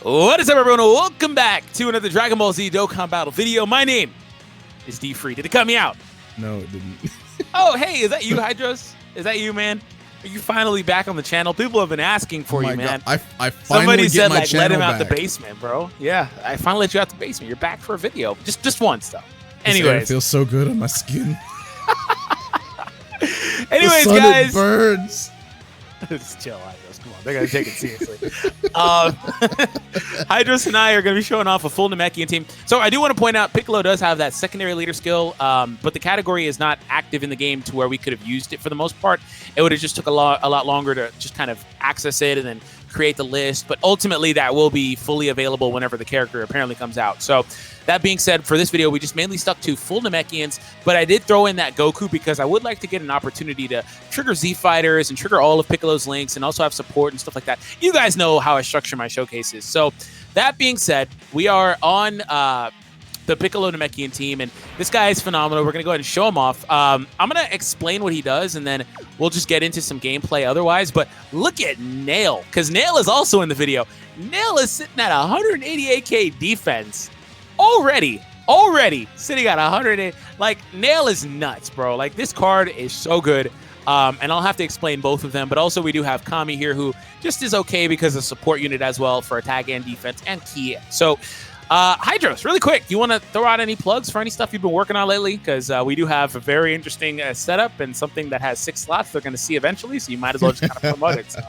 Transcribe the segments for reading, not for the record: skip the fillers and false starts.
What is up, everyone? Welcome back to another Dragon Ball Z Dokkan battle video. My name is DFree. Did it cut me out? No, it didn't. Oh, hey, is that you, Hydros? Is that you, man? Are you finally back on the channel? People have been asking for you, man. God. I finally Somebody get said, my like, let him channel out the back. basement, bro. Yeah, I finally let you out the basement. You're back for a video. Just once, though. This air Anyways. feels so good on my skin. Anyways, the sun, guys. it burns. Just chill, Hydros. Come on, they're gonna take it seriously. Hydros and I are gonna be showing off a full Namekian team. So I do want to point out, Piccolo does have that secondary leader skill, but the category is not active in the game to where we could have used it for the most part. It would have just took a lot longer to just kind of access it and then create the list. But ultimately, that will be fully available whenever the character apparently comes out. So that being said, for this video, we just mainly stuck to full Namekians, but I did throw in that Goku because I would like to get an opportunity to trigger Z Fighters and trigger all of Piccolo's links and also have support and stuff like that. You guys know how I structure my showcases. So that being said, we are on the Piccolo Namekian team, and this guy is phenomenal. We're going to go ahead and show him off. I'm going to explain what he does, and then we'll just get into some gameplay otherwise. But look at Nail, because Nail is also in the video. Nail is sitting at 188k defense. Already sitting at 108. Like, Nail is nuts, bro. Like, this card is so good. And I'll have to explain both of them. But also, we do have Kami here, who just is okay because of support unit as well for attack and defense and key. So, Hydros, really quick, do you want to throw out any plugs for any stuff you've been working on lately? Because we do have a very interesting setup and something that has 6 slots they're going to see eventually. So you might as well just kind of promote it. So.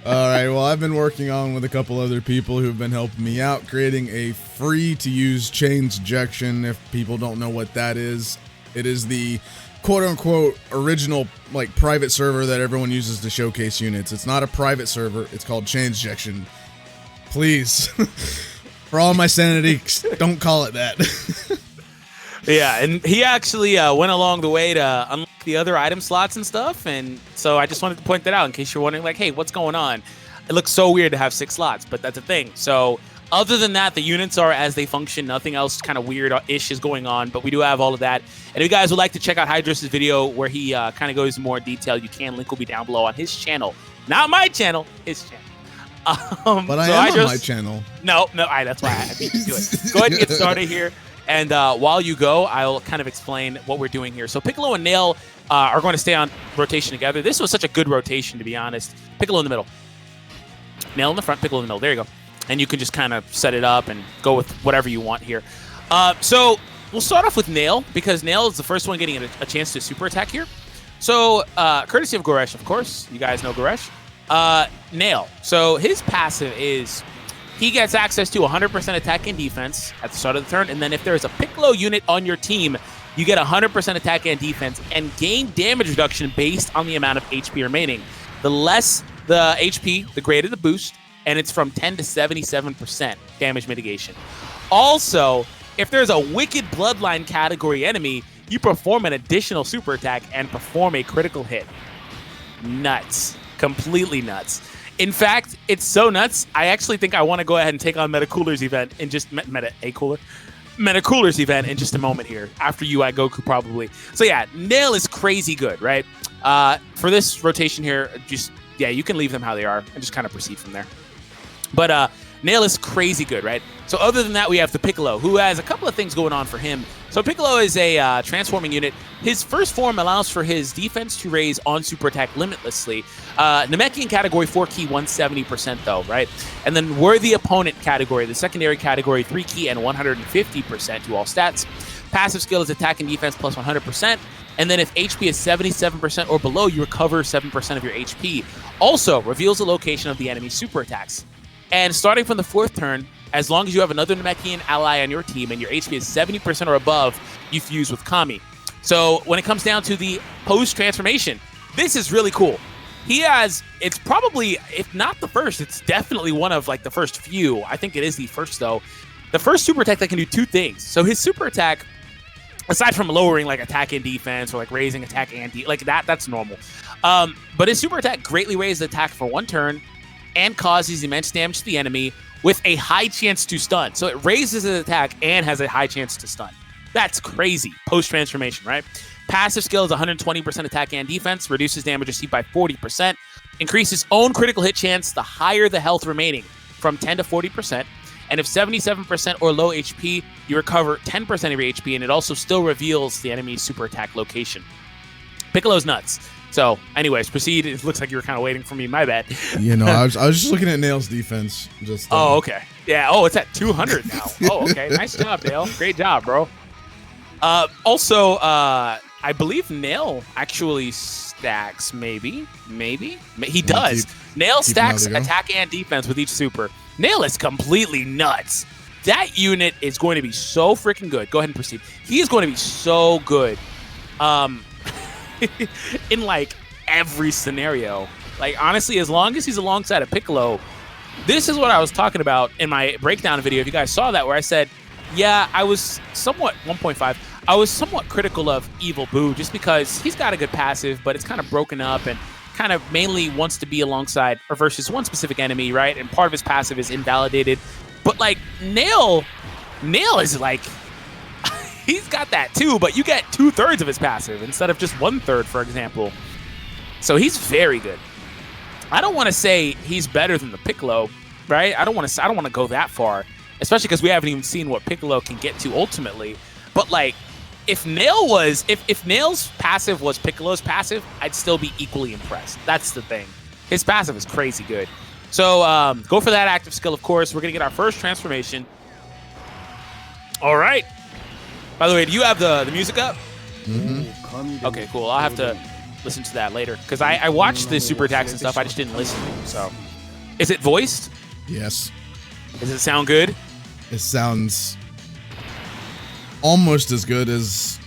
All right, well, I've been working on with a couple other people who've been helping me out, creating a free-to-use chains injection. If people don't know what that is, it is the quote-unquote original like private server that everyone uses to showcase units. It's not a private server. It's called chains injection. Please, for all my sanity, don't call it that. Yeah, and he actually went along the way to unlock the other item slots and stuff, and so I just wanted to point that out in case you're wondering, like, hey, what's going on? It looks so weird to have 6 slots, but that's a thing. So other than that, the units are as they function. Nothing else kind of weird-ish is going on, but we do have all of that. And if you guys would like to check out Hydros' video where he kind of goes into more detail, you can. Link will be down below on his channel. Not my channel, his channel. But I am on my channel. No, that's why I beat you to it. Go ahead and get started here. And while you go, I'll kind of explain what we're doing here. So Piccolo and Nail are going to stay on rotation together. This was such a good rotation, to be honest. Piccolo in the middle. Nail in the front, Piccolo in the middle. There you go. And you can just kind of set it up and go with whatever you want here. So we'll start off with Nail, because Nail is the first one getting a chance to super attack here. So courtesy of Goresh, of course. You guys know Goresh. Nail. So his passive is he gets access to 100% attack and defense at the start of the turn, and then if there's a Piccolo unit on your team, you get 100% attack and defense and gain damage reduction based on the amount of HP remaining. The less the HP, the greater the boost, and it's from 10 to 77% damage mitigation. Also, if there's a Wicked Bloodline category enemy, you perform an additional super attack and perform a critical hit. Nuts. Completely nuts. In fact, it's so nuts, I actually think I want to go ahead and take on Metacooler's event in just Metacooler's event in just a moment here. After you at Goku, probably. So yeah, Nail is crazy good, right? For this rotation here, just you can leave them how they are and just kind of proceed from there. But Nail is crazy good, right? So other than that, we have the Piccolo, who has a couple of things going on for him. So Piccolo is a transforming unit. His first form allows for his defense to raise on super attack limitlessly. Namekian category 4 key 170% though, right? And then Worthy Opponent category, the secondary category 3 key and 150% to all stats. Passive skill is attack and defense plus 100%. And then if HP is 77% or below, you recover 7% of your HP. Also reveals the location of the enemy's super attacks. And starting from the 4th turn, as long as you have another Namekian ally on your team and your HP is 70% or above, you fuse with Kami. So when it comes down to the post-transformation, this is really cool. He has, it's probably, if not the first, it's definitely one of like the first few. I think it is the first though. The first super attack that can do 2 things. So his super attack, aside from lowering like attack and defense or like raising attack and like that's normal. But his super attack greatly raises attack for 1 turn and causes immense damage to the enemy with a high chance to stun. So it raises his attack and has a high chance to stun. That's crazy. Post-transformation, right? Passive skill is 120% attack and defense, reduces damage received by 40%, increases own critical hit chance the higher the health remaining. from 10 to 40%. And if 77% or low HP, you recover 10% of your HP, and it also still reveals the enemy's super attack location. Piccolo's nuts. So, anyways, proceed. It looks like you were kind of waiting for me. My bad. You know, I was just looking at Nail's defense. Just. Oh, okay. Yeah. Oh, it's at 200 now. Oh, okay. Nice job, Nail. Great job, bro. Also, I believe Nail actually stacks. Maybe he does. Nail stacks attack and defense with each super. Nail is completely nuts. That unit is going to be so freaking good. Go ahead and proceed. He is going to be so good. In like every scenario. Like, honestly, as long as he's alongside a Piccolo, this is what I was talking about in my breakdown video. If you guys saw that, where I said, yeah, I was somewhat 1.5. I was somewhat critical of Evil Boo just because he's got a good passive, but it's kind of broken up and kind of mainly wants to be alongside or versus one specific enemy, right? And part of his passive is invalidated. But like Nail is like, he's got that too, but you get 2/3 of his passive instead of just 1/3, for example. So he's very good. I don't want to say he's better than the Piccolo, right? I don't want to go that far, especially because we haven't even seen what Piccolo can get to ultimately. But like, if Nail's passive was Piccolo's passive, I'd still be equally impressed. That's the thing. His passive is crazy good. So go for that active skill, of course. We're gonna get our first transformation. All right. By the way, do you have the music up? Mm-hmm. Okay, cool. I'll have to listen to that later because I watched the super attacks and stuff. I just didn't listen. So, is it voiced? Yes. Does it sound good? It sounds almost as good as.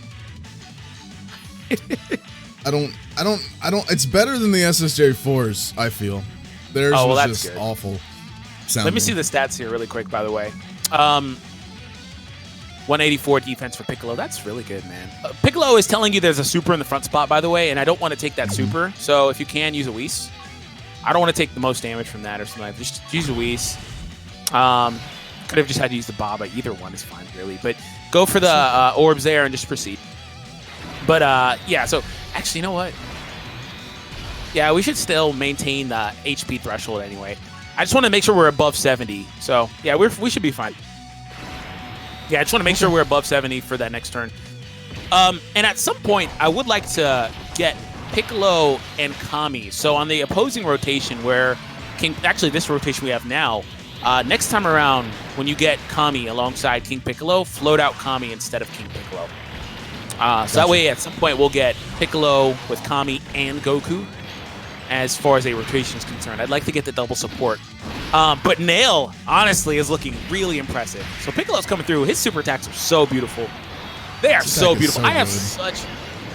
I don't. It's better than the SSJ4s. I feel theirs was just good. Awful. Sounding. Let me see the stats here really quick. By the way. 184 defense for Piccolo. That's really good, man. Piccolo is telling you there's a super in the front spot, by the way, and I don't want to take that super. So if you can, use a Whis. I don't want to take the most damage from that or something like that. Just use a Whis. Could have just had to use the Baba. Either one is fine, really. But go for the orbs there and just proceed. But, yeah, so actually, you know what? Yeah, we should still maintain the HP threshold anyway. I just want to make sure we're above 70. So, yeah, we should be fine. Yeah, I just want to make sure we're above 70 for that next turn. And at some point, I would like to get Piccolo and Kami. So on the opposing rotation where actually this rotation we have now, next time around when you get Kami alongside King Piccolo, float out Kami instead of King Piccolo. So that way at some point we'll get Piccolo with Kami and Goku as far as a rotation is concerned. I'd like to get the double support. But Nail, honestly, is looking really impressive. So Piccolo's coming through. His super attacks are so beautiful. They are so beautiful. I have such...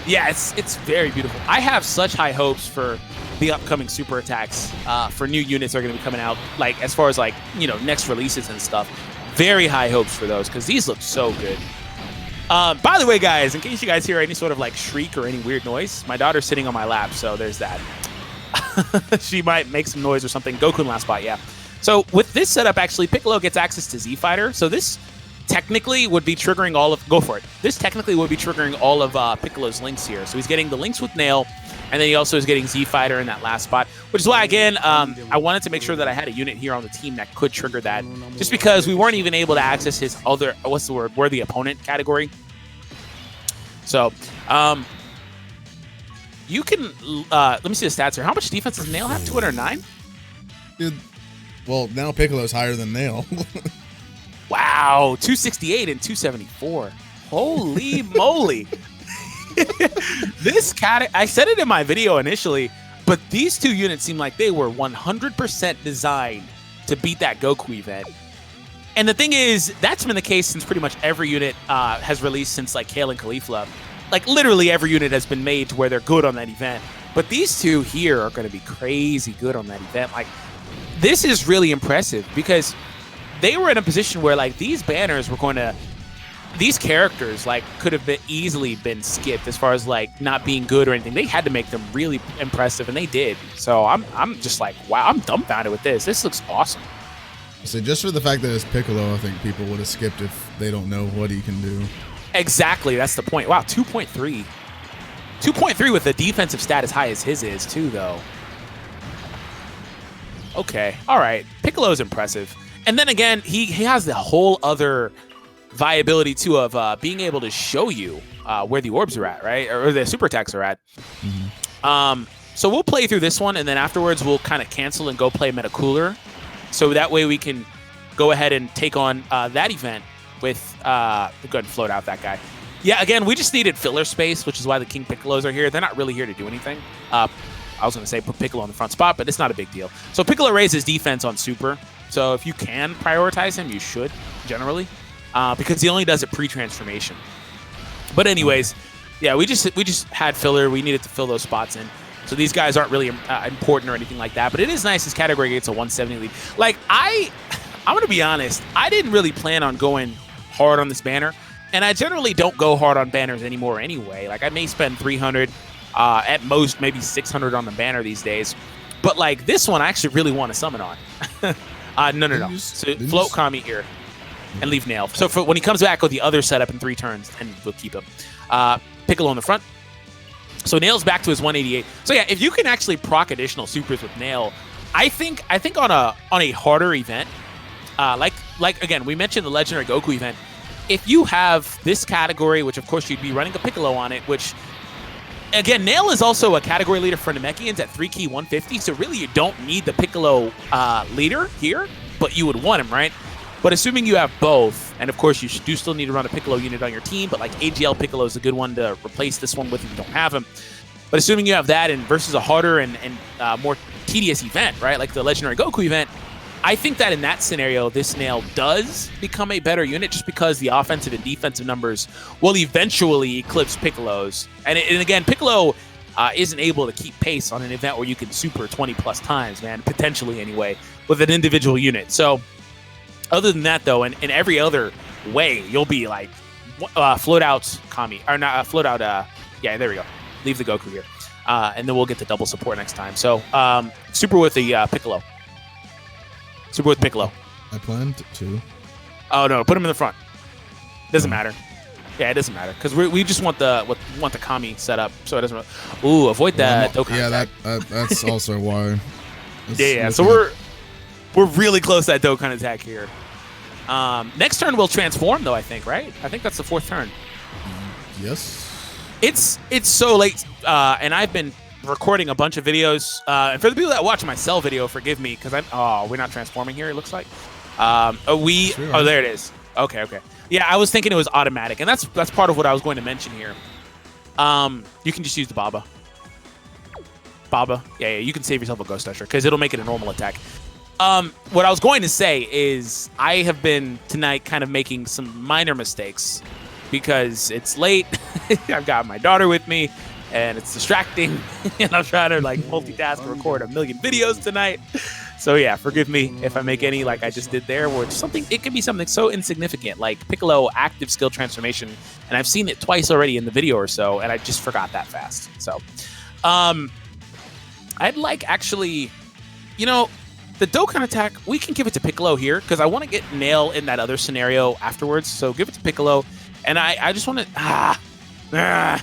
Yeah, it's very beautiful. I have such high hopes for the upcoming super attacks for new units that are going to be coming out, like as far as like, you know, next releases and stuff. Very high hopes for those because these look so good. By the way, guys, in case you guys hear any sort of like shriek or any weird noise, my daughter's sitting on my lap, so there's that. She might make some noise or something. Goku in last spot, yeah. So with this setup, actually, Piccolo gets access to Z Fighter. So this technically would be triggering all of... Go for it. This technically would be triggering all of Piccolo's links here. So he's getting the links with Nail, and then he also is getting Z Fighter in that last spot, which is why, again, I wanted to make sure that I had a unit here on the team that could trigger that, just because we weren't even able to access his other... What's the word? Worthy opponent category. So, you can... let me see the stats here. How much defense does Nail have? 209? Dude, well, now Piccolo's higher than Nail. Wow, 268 and 274. Holy moly. I said it in my video initially, but these two units seem like they were 100% designed to beat that Goku event. And the thing is, that's been the case since pretty much every unit has released since like Kale and Caulifla. Like literally every unit has been made to where they're good on that event. But these two here are going to be crazy good on that event. Like, this is really impressive because they were in a position where like these banners were going to, these characters like could have easily been skipped as far as like not being good or anything. They had to make them really impressive, and they did. So I'm just like, wow, I'm dumbfounded with this. This looks awesome. So just for the fact that it's Piccolo, I think people would have skipped if they don't know what he can do. Exactly, that's the point. Wow, 2.3. 2.3 with a defensive stat as high as his is too, though. Okay. All right. Piccolo's impressive. And then again, he has the whole other viability too of being able to show you where the orbs are at, right? Or the super attacks are at. So we'll play through this one, and then afterwards we'll kind of cancel and go play Meta Cooler. So that way we can go ahead and take on that event with go ahead and float out that guy. Yeah, again, we just needed filler space, which is why the King Piccolos are here. They're not really here to do anything. I was going to say put Piccolo in the front spot, but it's not a big deal. So Piccolo raises defense on super. So if you can prioritize him, you should, generally, because he only does it pre-transformation. But anyways, yeah, we just had filler. We needed to fill those spots in. So these guys aren't really important or anything like that. But it is nice his category gets a 170 lead. Like, I'm going to be honest. I didn't really plan on going hard on this banner. And I generally don't go hard on banners anymore anyway. Like, I may spend 300, at most maybe 600 on the banner these days. But, like, this one I actually really want to summon on. No. So float Kami here and leave Nail. So when he comes back with the other setup in 3 turns, and we'll keep him. Piccolo in the front. So Nail's back to his 188. So yeah, if you can actually proc additional supers with Nail, I think on a harder event, like again, we mentioned the Legendary Goku event. If you have this category, which of course you'd be running a Piccolo on it, which again, Nail is also a category leader for Namekians at 3 key 150. So really you don't need the Piccolo leader here, but you would want him, right? But assuming you have both, and of course you do still need to run a Piccolo unit on your team, but like AGL Piccolo is a good one to replace this one with if you don't have him. But assuming you have that and versus a harder and more tedious event, right, like the Legendary Goku event, I think that in that scenario, this Nail does become a better unit just because the offensive and defensive numbers will eventually eclipse Piccolo's. And again, Piccolo isn't able to keep pace on an event where you can super 20 plus times, man, potentially anyway, with an individual unit. So other than that, though, and in every other way, you'll be like float out Kami, or not float out. Yeah, there we go. Leave the Goku here, and then we'll get the double support next time. So super with the Piccolo. Super with Piccolo. I planned to. Oh no, put him in the front. Doesn't matter. Yeah, it doesn't matter because we just want the Kami set up, so it doesn't. Ooh, avoid that Dokkan. Yeah, that's also why. Yeah. So we're really close to that Dokkan attack here. Next turn we'll transform though. I think, right? I think that's the 4th turn. Yes. It's so late, and I've been recording a bunch of videos. And for the people that watch my cell video, forgive me because we're not transforming here. It looks like. There it is. Okay. Yeah, I was thinking it was automatic, and that's part of what I was going to mention here. You can just use the Baba. Yeah, you can save yourself a Ghost Usher because it'll make it a normal attack. What I was going to say is I have been tonight kind of making some minor mistakes because it's late. I've got my daughter with me and it's distracting and I'm trying to like multitask and record a million videos tonight. So yeah, forgive me if I make any like I just did there where it can be something so insignificant like Piccolo active skill transformation, and I've seen it twice already in the video or so and I just forgot that fast. So I'd like actually, the Dokkan attack, we can give it to Piccolo here because I want to get Nail in that other scenario afterwards. So give it to Piccolo. And I just want to...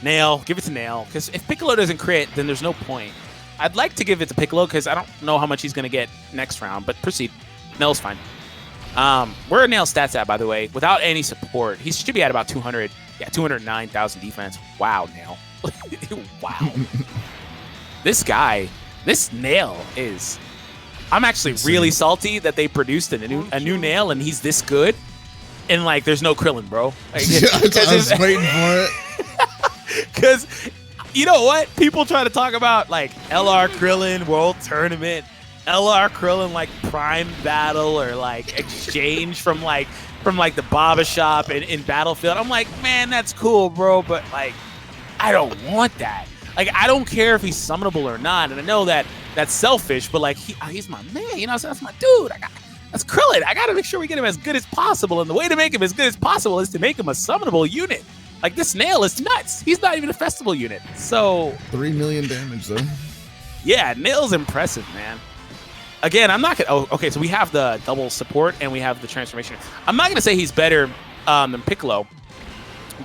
Nail. Give it to Nail. Because if Piccolo doesn't crit, then there's no point. I'd like to give it to Piccolo because I don't know how much he's going to get next round. But proceed. Nail's fine. Where are Nail's stats at, by the way? Without any support, he should be at about 200. Yeah, 209,000 defense. Wow, Nail. Wow. This Nail is... I'm actually really salty that they produced a new Nail and he's this good. And, like, there's no Krillin, bro. Like, I was waiting for it. Because, you know what? People try to talk about, like, LR Krillin World Tournament, LR Krillin, like, Prime Battle or, like, exchange from the Baba Shop in Battlefield. I'm like, man, that's cool, bro. But, like, I don't want that. Like, I don't care if he's summonable or not. And I know that that's selfish, but, like, he's my man. So that's my dude. That's Krillin. I got to make sure we get him as good as possible. And the way to make him as good as possible is to make him a summonable unit. Like, this Nail is nuts. He's not even a festival unit. So 3 million damage, though. Yeah, Nail's impressive, man. Again, I'm not going to... Oh, okay, so we have the double support and we have the transformation. I'm not going to say he's better than Piccolo,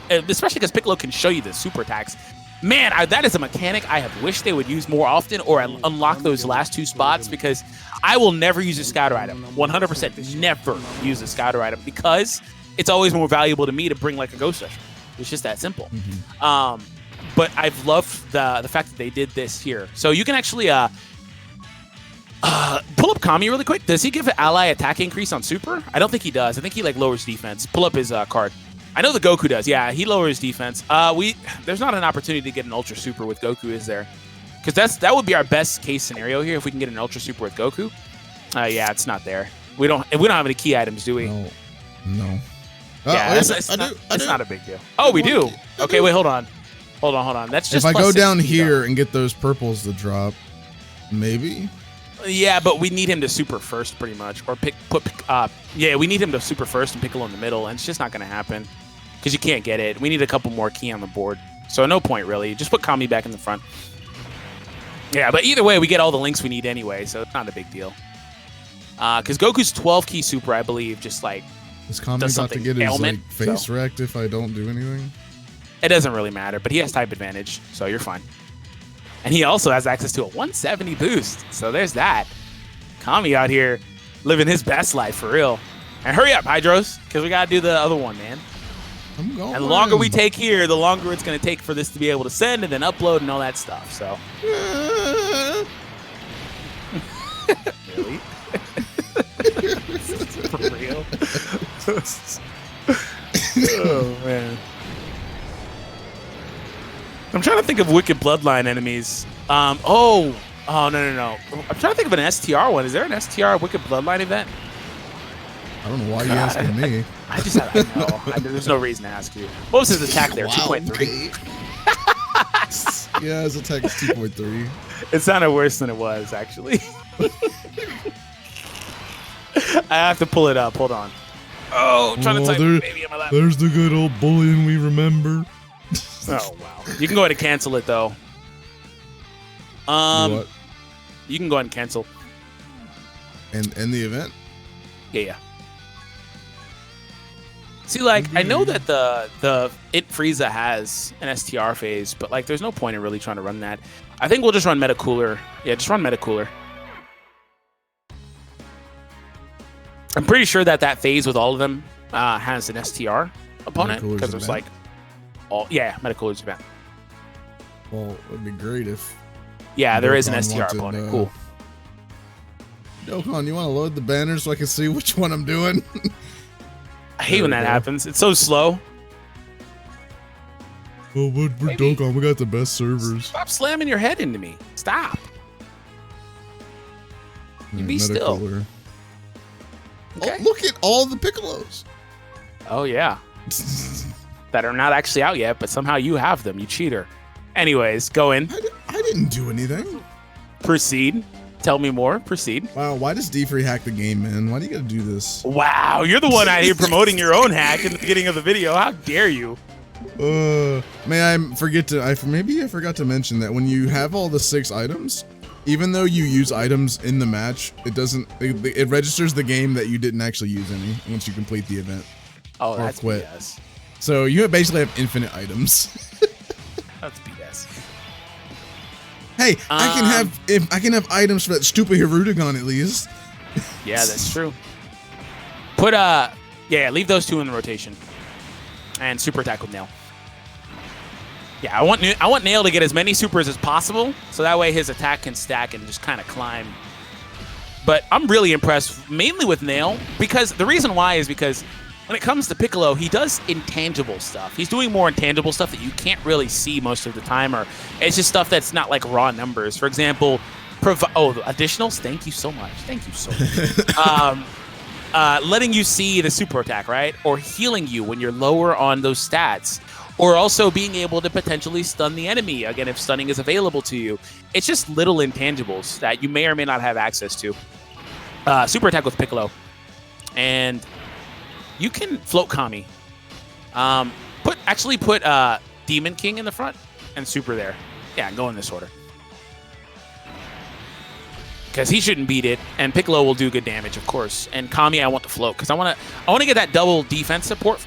especially because Piccolo can show you the super attacks. Man, that is a mechanic I have wished they would use more often, or unlock those last 2 spots, because I will never use a scouter item. 100% never use a scouter item, because it's always more valuable to me to bring like a ghost rusher. It's just that simple. But I've loved the fact that they did this here. So you can actually pull up Kami really quick. Does he give an ally attack increase on super? I don't think he does. I think he like lowers defense. Pull up his card. I know the Goku does. Yeah, he lowers defense. There's not an opportunity to get an ultra super with Goku, is there? Because that would be our best case scenario here if we can get an ultra super with Goku. Yeah, it's not there. We don't have any key items, do we? No. Yeah, it's not a big deal. Oh, we do. Okay, wait, hold on. That's just if I go down 60, here though, and get those purples to drop, maybe. Yeah, but we need him to super first, pretty much, or we need him to super first and Piccolo in the middle, and it's just not going to happen because you can't get it. We need a couple more key on the board, so no point really. Just put Kami back in the front. Yeah, but either way, we get all the links we need anyway, so it's not a big deal. Because Goku's 12 key super, I believe, just like is Kami about to get his like, face wrecked if I don't do anything? It doesn't really matter, but he has type advantage, so you're fine. And he also has access to a 170 boost, so there's that. Kami out here living his best life for real. And hurry up, Hydros, because we gotta do the other one, man. I'm going. And the longer we take here, the longer it's gonna take for this to be able to send and then upload and all that stuff. So. Really? For real? Oh man. I'm trying to think of Wicked Bloodline enemies. No. I'm trying to think of an STR one. Is there an STR Wicked Bloodline event? I don't know why you're asking me. I know. There's no reason to ask you. What was his attack there? 2.3? Yeah, his attack is 2.3. It sounded worse than it was, actually. I have to pull it up. Hold on. Oh, trying to type baby in my lap. There's the good old bullying we remember. Oh, wow. You can go ahead and cancel it, though. What? You can go ahead and cancel. And end the event? Yeah. See, like, I know that the Frieza has an STR phase, but, like, there's no point in really trying to run that. I think we'll just run Meta Cooler. Yeah, just run Meta Cooler. I'm pretty sure that phase with all of them has an STR opponent, because there's, like, Meta Cooler's event. Well, it would be great if... Yeah, there is an STR opponent. Cool. Dokkan, you want to load the banner so I can see which one I'm doing? I hate when that happens. It's so slow. Oh, we're Dokkan. We got the best servers. Stop slamming your head into me. Stop. You be still. Okay. Oh, look at all the Piccolos. Oh, yeah. That are not actually out yet, but somehow you have them. You cheater. Anyways, go in. I didn't do anything. Proceed. Tell me more. Proceed. Wow, why does DFree hack the game, man? Why do you gotta do this? Wow, you're the one out here promoting your own hack in the beginning of the video. How dare you? Maybe I forgot to mention that when you have all the 6 items, even though you use items in the match, it registers the game that you didn't actually use any once you complete the event. Oh, that's quit. BS. So you basically have infinite items. That's BS. Hey, I can have items for that stupid Hirudegan at least. Yeah, that's true. Put leave those 2 in the rotation, and super attack with Nail. Yeah, I want Nail to get as many supers as possible, so that way his attack can stack and just kind of climb. But I'm really impressed, mainly with Nail, because the reason why is because when it comes to Piccolo, he does intangible stuff. He's doing more intangible stuff that you can't really see most of the time, or it's just stuff that's not like raw numbers. For example, additionals. Thank you so much. Thank you so much. Letting you see the super attack, right? Or healing you when you're lower on those stats. Or also being able to potentially stun the enemy, again, if stunning is available to you. It's just little intangibles that you may or may not have access to. Super attack with Piccolo. And you can float Kami. Put Demon King in the front and super there. Yeah, go in this order. Because he shouldn't beat it, and Piccolo will do good damage, of course. And Kami, I want to float because I want to get that double defense support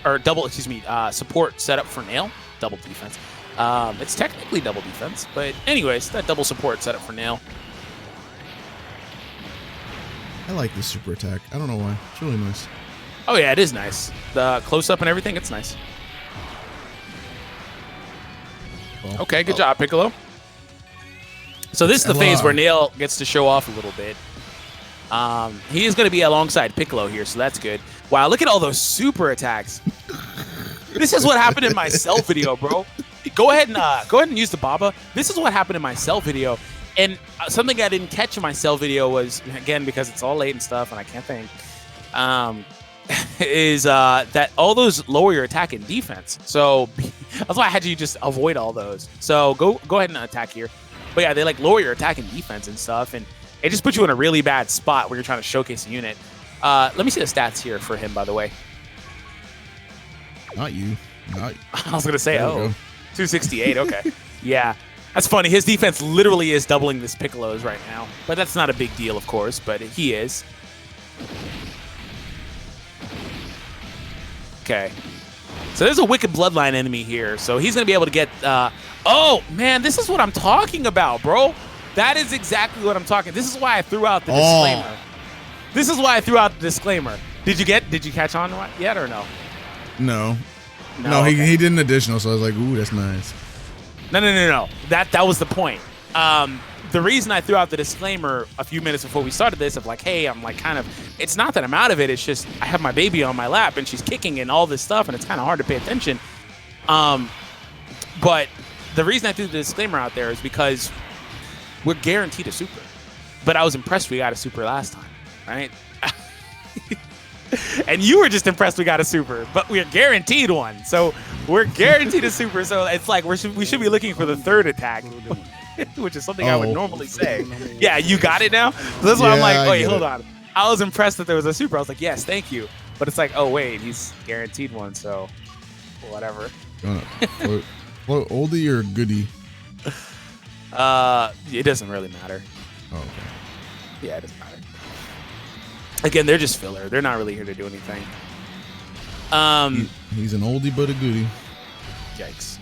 support set up for Nail. Double defense. It's technically double defense, but anyways, that double support setup for Nail. I like this super attack. I don't know why. It's really nice. Oh yeah, it is nice. The close up and everything, it's nice. Well, Okay, good job, Piccolo. So this is the phase where Nail gets to show off a little bit. He is going to be alongside Piccolo here, so that's good. Wow, look at all those super attacks. This is what happened in my cell video, bro. Go ahead and use the Baba. This is what happened in my cell video. And something I didn't catch in my cell video was, again, because it's all late and stuff, and I can't think, is that all those lower your attack and defense. So that's why I had you just avoid all those. So go ahead and attack here. But yeah, they like lower your attack and defense and stuff, and it just puts you in a really bad spot where you're trying to showcase a unit. Let me see the stats here for him, by the way. Not you. Not. I was gonna say, 268. Okay, yeah. That's funny. His defense literally is doubling this Piccolo's right now. But that's not a big deal, of course, but he is. Okay. So there's a Wicked Bloodline enemy here. So he's going to be able to get... oh, man, this is what I'm talking about, bro. That is exactly what I'm talking... This is why I threw out the disclaimer. This is why I threw out the disclaimer. Did you catch on yet or no? No. No, okay. he did an additional, so I was like, ooh, that's nice. No. That was the point. The reason I threw out the disclaimer a few minutes before we started this of like, hey, I'm like kind of, it's not that I'm out of it. It's just I have my baby on my lap and she's kicking and all this stuff and it's kind of hard to pay attention. But the reason I threw the disclaimer out there is because we're guaranteed a super. But I was impressed we got a super last time, right? And you were just impressed we got a super, but we're guaranteed one. So we're guaranteed a super. So it's like we should be looking for the third attack, which is something I would normally say. Yeah, you got it now? So that's why I'm like, wait, hold on. I was impressed that there was a super. I was like, yes, thank you. But it's like, oh, wait, he's guaranteed one. So whatever. What oldie or goodie? It doesn't really matter. Oh, okay. Yeah, it doesn't matter. Again, they're just filler. They're not really here to do anything. He's an oldie but a goodie. Yikes.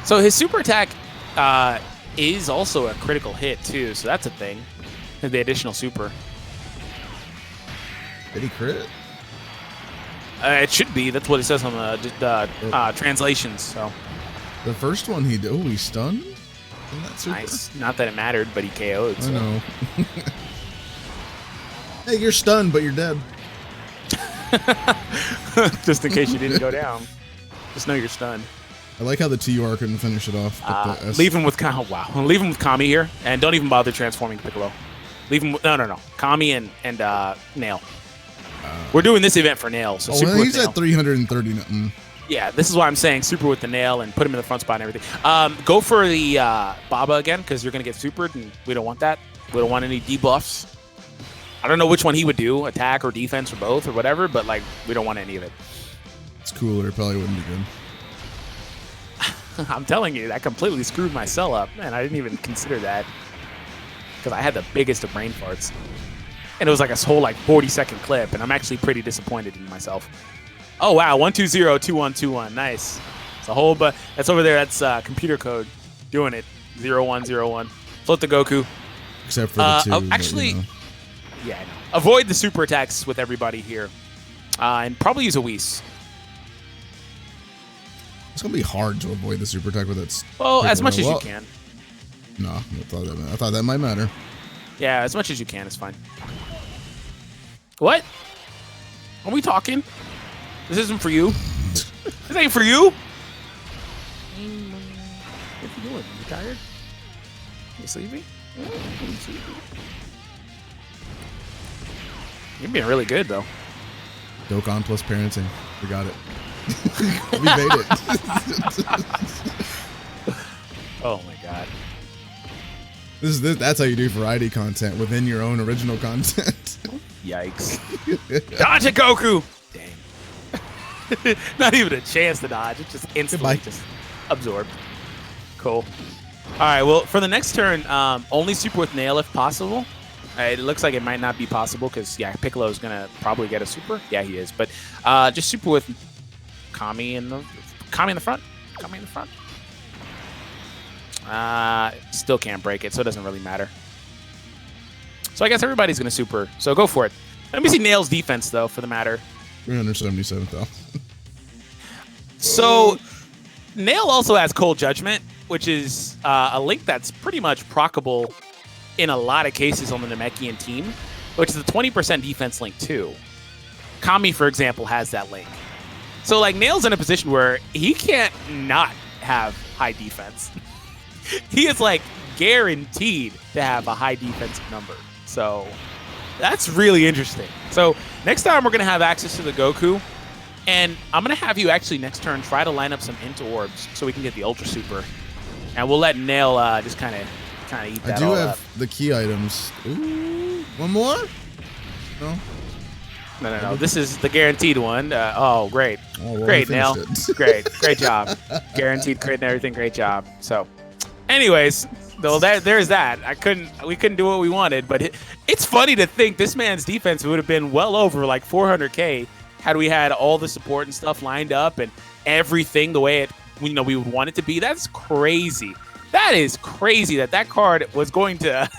So his super attack is also a critical hit too, so that's a thing. The additional super. Did he crit? It should be. That's what it says on the translations. So the first one he did. Oh, he stunned. Isn't that super? Nice. Not that it mattered, but he KO'd. So. I know. Hey, you're stunned, but you're dead. Just in case you didn't go down. Just know you're stunned. I like how the TUR couldn't finish it off. Leave him with Leave him with Kami here, and don't even bother transforming Piccolo. Leave him. No. Kami and Nail. We're doing this event for Nail. So super he's at 330 nothing. Yeah, this is why I'm saying super with the Nail and put him in the front spot and everything. Go for the Baba again because you're gonna get supered, and we don't want that. We don't want any debuffs. I don't know which one he would do, attack or defense or both or whatever, but like we don't want any of it. It's cooler. It probably wouldn't be good. I'm telling you, that completely screwed my cell up. Man, I didn't even consider that because I had the biggest of brain farts. And it was like a whole 40-second clip, and I'm actually pretty disappointed in myself. Oh, wow, 1202121. Nice. It's a whole, but that's over there. That's computer code doing it. 0101. Float the Goku. Except for the two. Actually... Yeah, I know. Avoid the super attacks with everybody here. And probably use a Whis. It's going to be hard to avoid the super attack with it. Well, as much as you can. No, I thought that might matter. Yeah, as much as you can is fine. What? Are we talking? This isn't for you. This ain't for you. What are you doing? You tired? You sleepy? You sleepy? You're being really good, though. Dokkan plus parenting. We got it. We made it. Oh, my God. That's how you do variety content within your own original content. Yikes. Dodge it, Goku! Dang. Not even a chance to dodge. It just instantly just absorbed. Cool. All right, well, for the next turn, only super with Nail if possible. It looks like it might not be possible because, yeah, Piccolo is going to probably get a super. Yeah, he is. But just super with Kami in the front. coming in the front. Still can't break it, so it doesn't really matter. So I guess everybody's going to super. So go for it. Let me see Nail's defense, though, for the matter. 377,000. So Nail also has Cold Judgment, which is a link that's pretty much proccable in a lot of cases on the Namekian team, which is a 20% defense link, too. Kami, for example, has that link. So, like, Nail's in a position where he can't not have high defense. He is, like, guaranteed to have a high defensive number. So that's really interesting. So next time we're going to have access to the Goku, and I'm going to have you actually next turn try to line up some int orbs so we can get the Ultra Super. And we'll let Nail just kind of eat that all up. I do have the key items. Ooh, one more? No? No. This is the guaranteed one. Oh, great. Oh, well, great, Nail. Great job. Guaranteed crit and everything. Great job. So, anyways, though, there's that. We couldn't do what we wanted, but it's funny to think this man's defense would have been well over like 400K had we had all the support and stuff lined up and everything the way we would want it to be. That's crazy. That is crazy that card was going to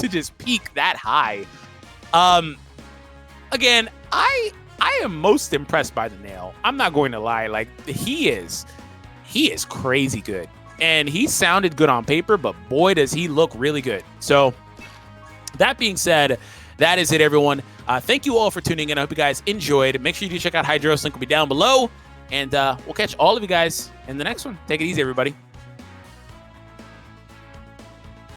just peak that high. Again, I am most impressed by the Nail. I'm not going to lie. Like, he is crazy good. And he sounded good on paper, but boy, does he look really good. So that being said, that is it, everyone. Thank you all for tuning in. I hope you guys enjoyed. Make sure you do check out Hydros. Link will be down below. And we'll catch all of you guys in the next one. Take it easy, everybody.